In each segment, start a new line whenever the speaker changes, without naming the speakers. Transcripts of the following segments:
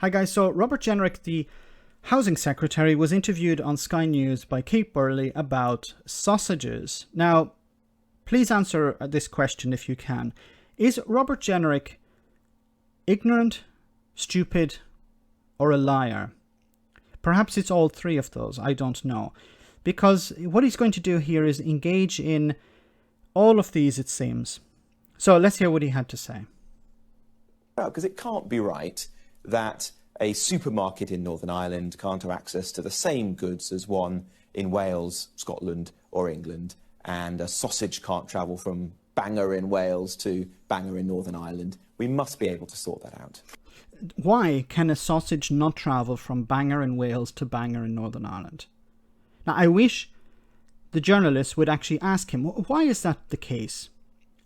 Hi guys, so Robert Jenrick, the Housing Secretary, was interviewed on Sky News by Kate Burley about sausages. Now, please answer this question if you can. Is Robert Jenrick ignorant, stupid, or a liar? Perhaps it's all three of those, I don't know. Because what he's going to do here is engage in all of these, it seems. So let's hear what he had to say.
Because it can't be right that a supermarket in Northern Ireland can't have access to the same goods as one in Wales, Scotland or England, and a sausage can't travel from Bangor in Wales to Bangor in Northern Ireland. We must be able to sort that out.
Why can a sausage not travel from Bangor in Wales to Bangor in Northern Ireland? Now, I wish the journalist would actually ask him, why is that the case?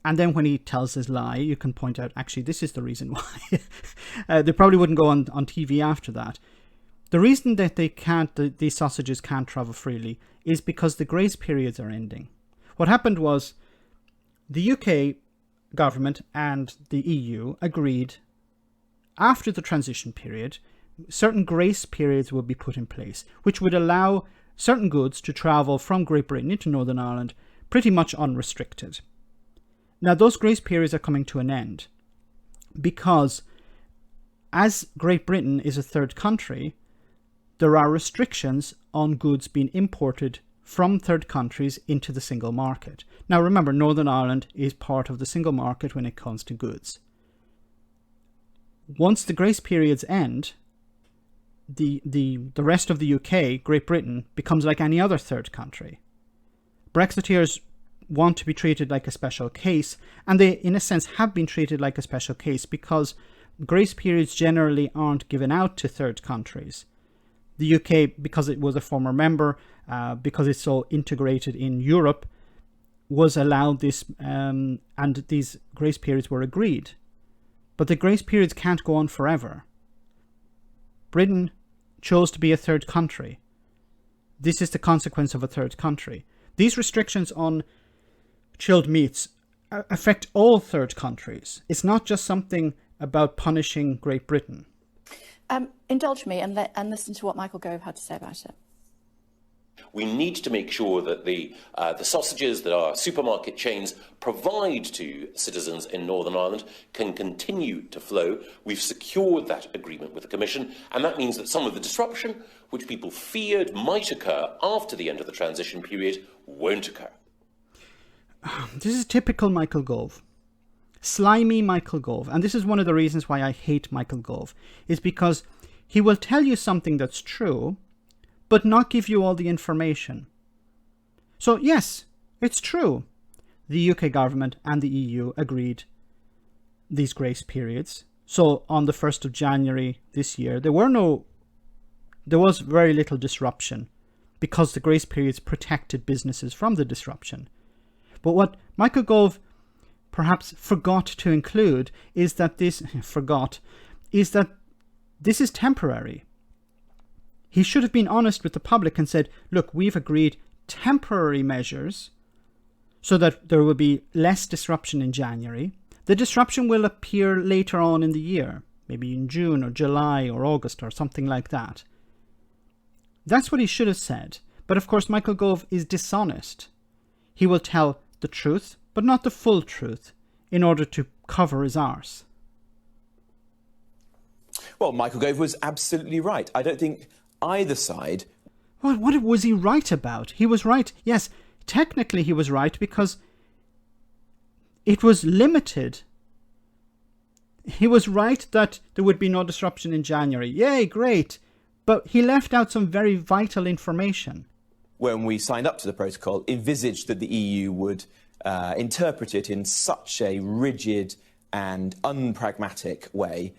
And then when he tells his lie, you can point out, actually, this is the reason why. They probably wouldn't go on TV after that. The reason that these sausages can't travel freely is because the grace periods are ending. What happened was the UK government and the EU agreed after the transition period, certain grace periods would be put in place, which would allow certain goods to travel from Great Britain into Northern Ireland pretty much unrestricted. Now, those grace periods are coming to an end because as Great Britain is a third country, there are restrictions on goods being imported from third countries into the single market. Now, remember, Northern Ireland is part of the single market when it comes to goods. Once the grace periods end, the rest of the UK, Great Britain, becomes like any other third country. Brexiteers want to be treated like a special case, and they, in a sense, have been treated like a special case because grace periods generally aren't given out to third countries. The UK, because it was a former member, because it's so integrated in Europe, was allowed this, and these grace periods were agreed. But the grace periods can't go on forever. Britain chose to be a third country. This is the consequence of a third country. These restrictions on chilled meats affect all third countries. It's not just something about punishing Great Britain.
Indulge me and listen to what Michael Gove had to say about it.
We need to make sure that the sausages that our supermarket chains provide to citizens in Northern Ireland can continue to flow. We've secured that agreement with the Commission, and that means that some of the disruption which people feared might occur after the end of the transition period won't occur.
This is typical Michael Gove. Slimy Michael Gove. And this is one of the reasons why I hate Michael Gove, is because he will tell you something that's true, but not give you all the information. So yes, it's true. The UK government and the EU agreed these grace periods. So on the 1st of January this year, there was very little disruption because the grace periods protected businesses from the disruption. But what Michael Gove perhaps forgot to include is that this is temporary. He should have been honest with the public and said, look, we've agreed temporary measures so that there will be less disruption in January. The disruption will appear later on in the year, maybe in June or July or August or something like that. That's what he should have said. But of course, Michael Gove is dishonest. He will tell the truth, but not the full truth, in order to cover his arse.
Well, Michael Gove was absolutely right. I don't think either side...
Well, what was he right about? He was right. Yes, technically he was right because it was limited. He was right that there would be no disruption in January. Yay, great. But he left out some very vital information.
When we signed up to the protocol, envisaged that the EU would interpret it in such a rigid and unpragmatic way.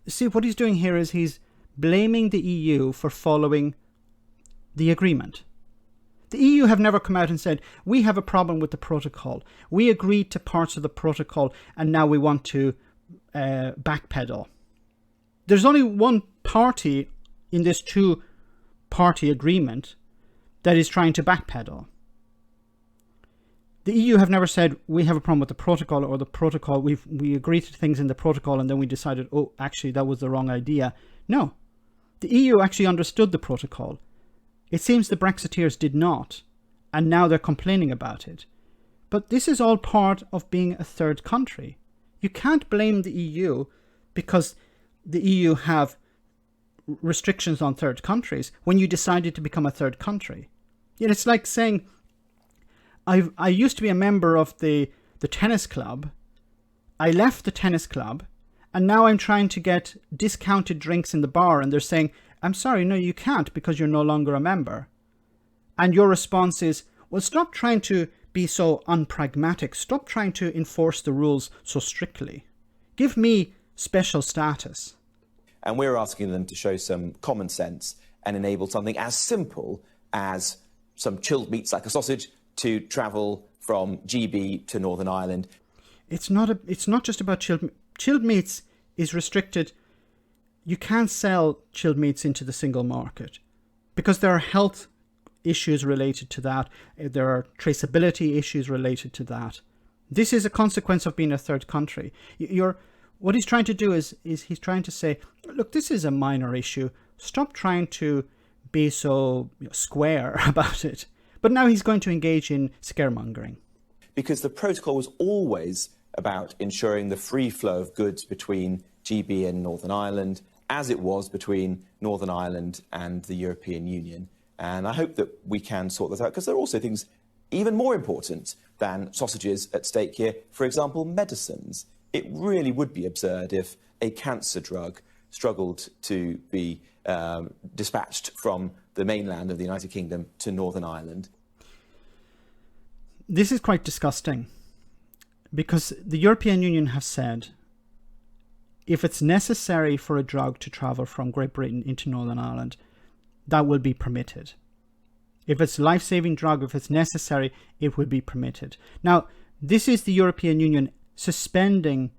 See, what he's doing here is he's blaming the EU for following the agreement. The EU have never come out and said, we have a problem with the protocol. We agreed to parts of the protocol and now we want to backpedal. There's only one party in this two-party agreement that is trying to backpedal. The EU have never said, we have a problem with the protocol, or the protocol, we agreed to things in the protocol and then we decided, oh, actually, that was the wrong idea. No. The EU actually understood the protocol. It seems the Brexiteers did not, and now they're complaining about it. But this is all part of being a third country. You can't blame the EU because the EU have restrictions on third countries when you decided to become a third country. You know, it's like saying, I used to be a member of the tennis club. I left the tennis club, and now I'm trying to get discounted drinks in the bar, and they're saying, I'm sorry, no, you can't because you're no longer a member. And your response is, well, stop trying to be so unpragmatic. Stop trying to enforce the rules so strictly. Give me special status.
And we're asking them to show some common sense and enable something as simple as some chilled meats like a sausage to travel from GB to Northern Ireland.
It's not just about chilled meats is restricted. You can't sell chilled meats into the single market because there are health issues related to that. There are traceability issues related to that. This is a consequence of being a third country. What he's trying to do is he's trying to say, look, this is a minor issue. Stop trying to be so square about it. But now he's going to engage in scaremongering.
Because the protocol was always about ensuring the free flow of goods between GB and Northern Ireland, as it was between Northern Ireland and the European Union. And I hope that we can sort this out, because there are also things even more important than sausages at stake here. For example, medicines. It really would be absurd if a cancer drug struggled to be dispatched from the mainland of the United Kingdom to Northern Ireland.
This is quite disgusting, because the European Union have said if it's necessary for a drug to travel from Great Britain into Northern Ireland, that will be permitted. If it's a life-saving drug, if it's necessary, it will be permitted. Now, this is the European Union suspending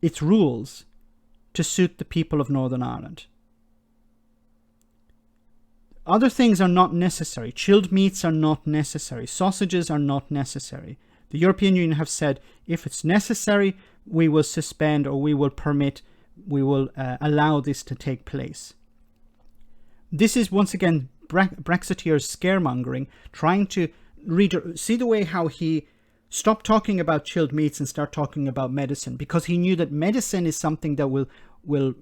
its rules to suit the people of Northern Ireland. Other things are not necessary. Chilled meats are not necessary. Sausages are not necessary. The European Union have said, if it's necessary, we will suspend or we will permit, we will allow this to take place. This is, once again, Brexiteers scaremongering, trying to see the way how he stopped talking about chilled meats and start talking about medicine, because he knew that medicine is something that will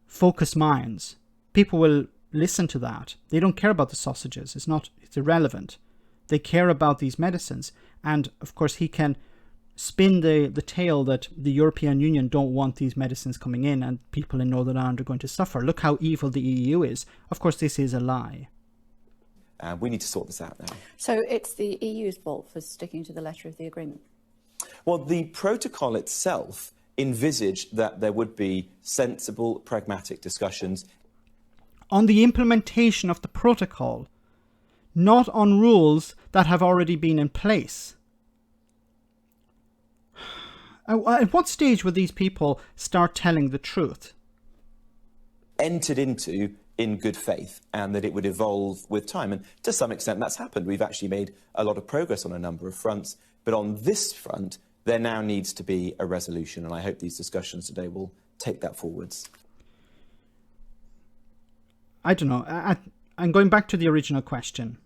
focus minds. People will listen to that. They don't care about the sausages. It's irrelevant. They care about these medicines. And of course he can spin the tale that the European Union don't want these medicines coming in and people in Northern Ireland are going to suffer. Look how evil the EU is. Of course, this is a lie.
We need to sort this out now.
So it's the EU's fault for sticking to the letter of the agreement?
Well, the protocol itself envisaged that there would be sensible, pragmatic discussions
on the implementation of the protocol, not on rules that have already been in place. At what stage would these people start telling the truth?
Entered into in good faith, and that it would evolve with time. And to some extent that's happened. We've actually made a lot of progress on a number of fronts. But on this front, there now needs to be a resolution. And I hope these discussions today will take that forwards.
I don't know. I'm going back to the original question.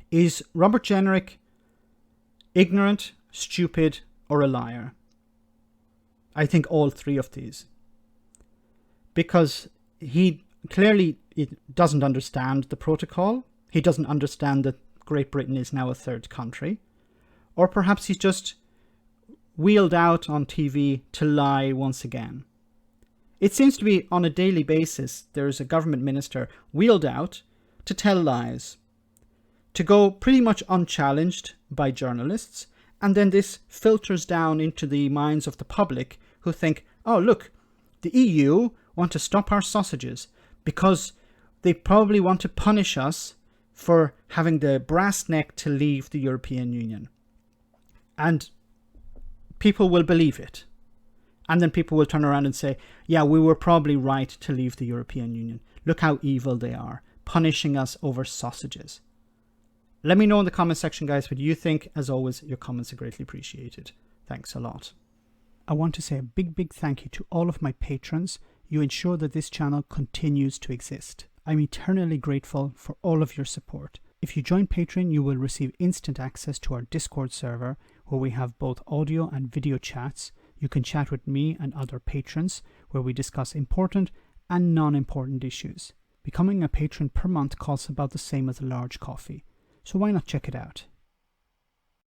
Is Robert Jenrick ignorant, stupid, or a liar? I think all three of these. Because he clearly doesn't understand the protocol. He doesn't understand that Great Britain is now a third country. Or perhaps he's just wheeled out on TV to lie once again. It seems to be on a daily basis there's a government minister wheeled out to tell lies, to go pretty much unchallenged by journalists, and then this filters down into the minds of the public who think, oh look, the EU want to stop our sausages because they probably want to punish us for having the brass neck to leave the European Union. And people will believe it. And then people will turn around and say, yeah, we were probably right to leave the European Union. Look how evil they are, punishing us over sausages. Let me know in the comment section, guys, what you think. As always, your comments are greatly appreciated. Thanks a lot. I want to say a big thank you to all of my patrons. You ensure that this channel continues to exist. I'm eternally grateful for all of your support. If you join Patreon, you will receive instant access to our Discord server, where we have both audio and video chats. You can chat with me and other patrons, where we discuss important and non-important issues. Becoming a patron per month costs about the same as a large coffee, so why not check it out?